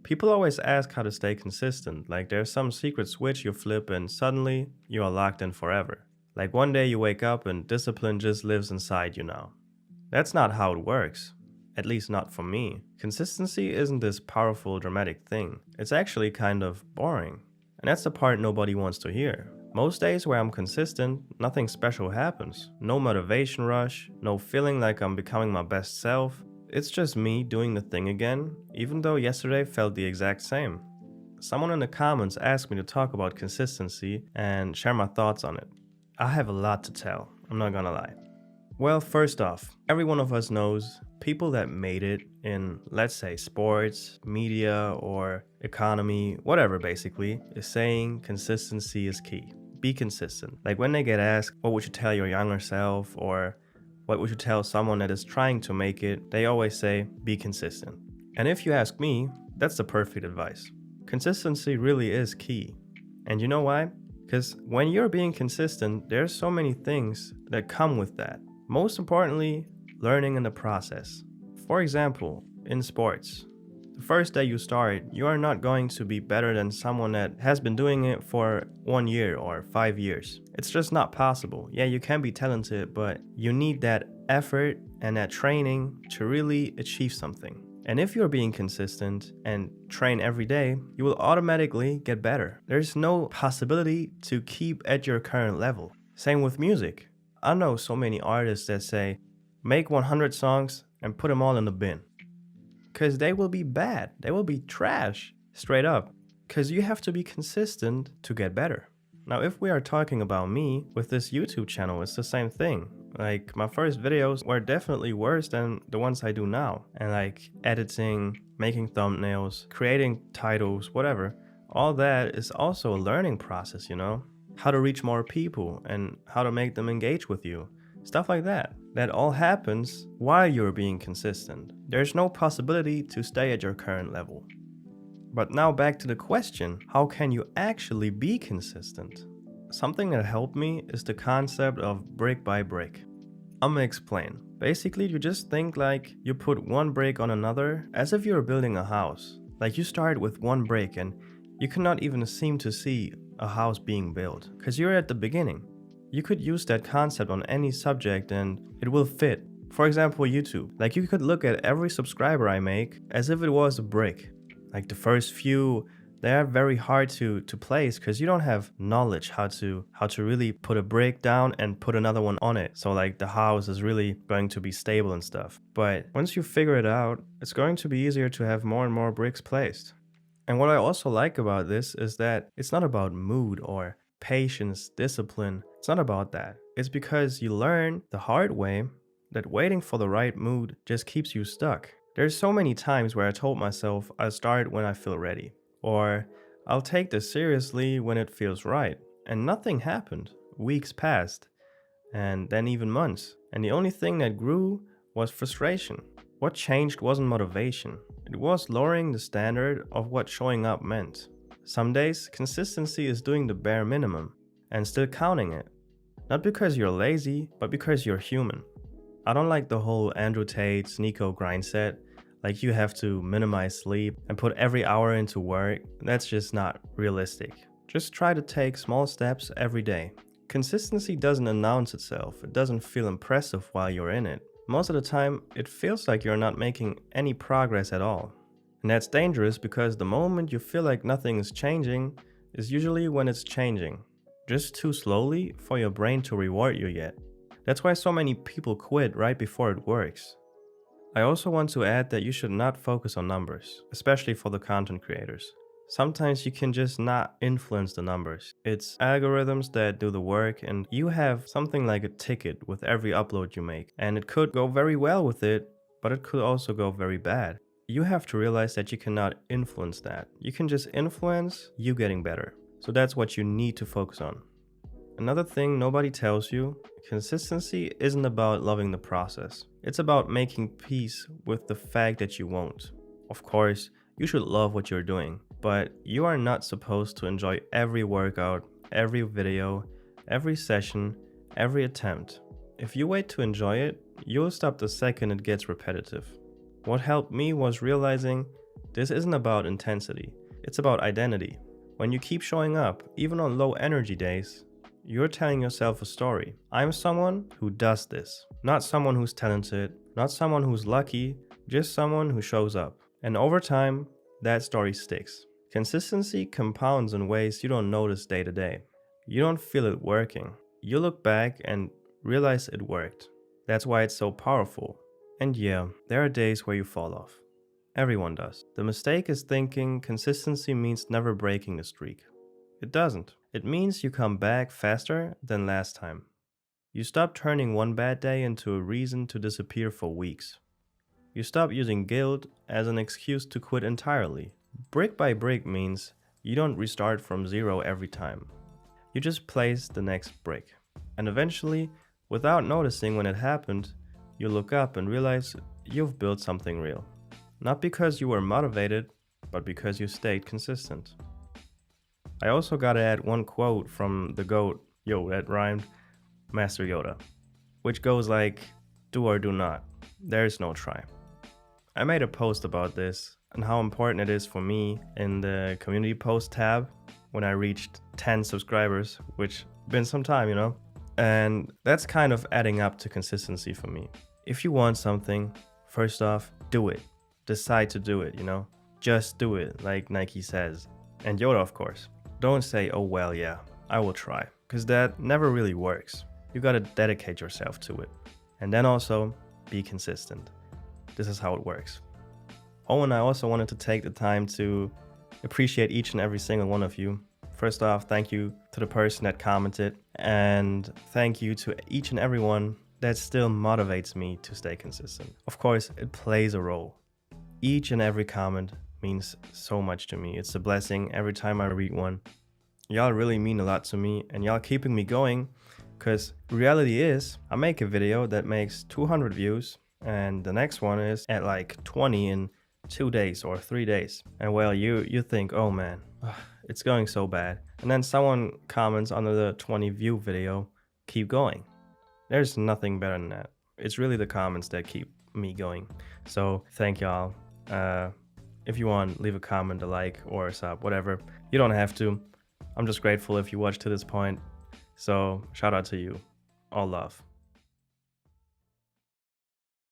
People always ask how to stay consistent, like there's some secret switch you flip and suddenly you are locked in forever. Like one day you wake up and discipline just lives inside you now. That's not how it works. At least not for me. Consistency isn't this powerful, dramatic thing. It's actually kind of boring. And that's the part nobody wants to hear. Most days where I'm consistent, nothing special happens. No motivation rush, no feeling like I'm becoming my best self. It's just me doing the thing again, even though yesterday felt the exact same. Someone in the comments asked me to talk about consistency and share my thoughts on it. I have a lot to tell, I'm not gonna lie. Well, first off, every one of us knows people that made it in, let's say, sports, media, or economy, whatever basically, is saying consistency is key. Be consistent. Like when they get asked, what would you tell your younger self, or what would you tell someone that is trying to make it, they always say, be consistent. And if you ask me, that's the perfect advice. Consistency really is key. And you know why? Because when you're being consistent, there's so many things that come with that. Most importantly, learning in the process. For example, in sports, the first day you start, you are not going to be better than someone that has been doing it for 1 year or 5 years. It's just not possible. Yeah, you can be talented, but you need that effort and that training to really achieve something. And if you're being consistent and train every day, you will automatically get better. There's no possibility to keep at your current level. Same with music. I know so many artists that say, make 100 songs and put them all in the bin. Because they will be bad. They will be trash, straight up. Because you have to be consistent to get better. Now, if we are talking about me, with this YouTube channel, it's the same thing. Like, my first videos were definitely worse than the ones I do now. And like, editing, making thumbnails, creating titles, whatever. All that is also a learning process, you know? How to reach more people and how to make them engage with you. Stuff like that. That all happens while you're being consistent. There's no possibility to stay at your current level. But now back to the question, how can you actually be consistent? Something that helped me is the concept of brick by brick. I'ma explain. Basically, you just think like you put one brick on another as if you're building a house. Like you start with one brick and you cannot even seem to see a house being built because you're at the beginning. You could use that concept on any subject and it will fit. For example, YouTube. Like you could look at every subscriber I make as if it was a brick. Like the first few, they are very hard to place because you don't have knowledge how to really put a brick down and put another one on it. So like the house is really going to be stable and stuff. But once you figure it out, it's going to be easier to have more and more bricks placed. And what I also like about this is that it's not about mood or patience, discipline. It's not about that. It's because you learn the hard way that waiting for the right mood just keeps you stuck. There's so many times where I told myself I'll start when I feel ready, or I'll take this seriously when it feels right, and nothing happened. Weeks passed, and then even months, and the only thing that grew was frustration. What changed wasn't motivation, it was lowering the standard of what showing up meant. Some days, consistency is doing the bare minimum, and still counting it. Not because you're lazy, but because you're human. I don't like the whole Andrew Tate's Nico grind set. Like you have to minimize sleep and put every hour into work. That's just not realistic. Just try to take small steps every day. Consistency doesn't announce itself. It doesn't feel impressive while you're in it. Most of the time, it feels like you're not making any progress at all. And that's dangerous because the moment you feel like nothing is changing is usually when it's changing. Just too slowly for your brain to reward you yet. That's why so many people quit right before it works. I also want to add that you should not focus on numbers, especially for the content creators. Sometimes you can just not influence the numbers. It's algorithms that do the work, and you have something like a ticket with every upload you make. And it could go very well with it, but it could also go very bad. You have to realize that you cannot influence that. You can just influence you getting better. So that's what you need to focus on. Another thing nobody tells you, consistency isn't about loving the process. It's about making peace with the fact that you won't. Of course, you should love what you're doing, but you are not supposed to enjoy every workout, every video, every session, every attempt. If you wait to enjoy it, you'll stop the second it gets repetitive. What helped me was realizing This isn't about intensity, it's about identity. When you keep showing up, even on low energy days, you're telling yourself a story. I'm someone who does this, not someone who's talented, not someone who's lucky, just someone who shows up. And over time, that story sticks. Consistency compounds in ways you don't notice day to day. You don't feel it working. You look back and realize it worked. That's why it's so powerful. And yeah, there are days where you fall off. Everyone does. The mistake is thinking consistency means never breaking the streak. It doesn't. It means you come back faster than last time. You stop turning one bad day into a reason to disappear for weeks. You stop using guilt as an excuse to quit entirely. Brick by brick means you don't restart from zero every time. You just place the next brick. And eventually, without noticing when it happened, you look up and realize you've built something real. Not because you were motivated, but because you stayed consistent. I also gotta add one quote from the GOAT, yo, that rhymed, Master Yoda, which goes like, do or do not, there is no try. I made a post about this and how important it is for me in the community post tab when I reached 10 subscribers, which been some time, you know? And that's kind of adding up to consistency for me. If you want something, first off, do it. Decide to do it, you know? Just do it, like Nike says. And Yoda, of course. Don't say, oh well, yeah, I will try. Because that never really works. You gotta dedicate yourself to it. And then also, be consistent. This is how it works. Oh, and I also wanted to take the time to appreciate each and every single one of you. First off, thank you to the person that commented, and thank you to each and every one that still motivates me to stay consistent. Of course, it plays a role. Each and every comment means so much to me. It's a blessing every time I read one. Y'all really mean a lot to me, and y'all keeping me going, because reality is, I make a video that makes 200 views, and the next one is at like 20 in 2 days or 3 days. And well, you think, oh man, it's going so bad. And then someone comments under the 20 view video, keep going. There's nothing better than that. It's really the comments that keep me going. So thank y'all. If you want, leave a comment, a like, or a sub, whatever. You don't have to. I'm just grateful if you watched to this point. So shout out to you. All love.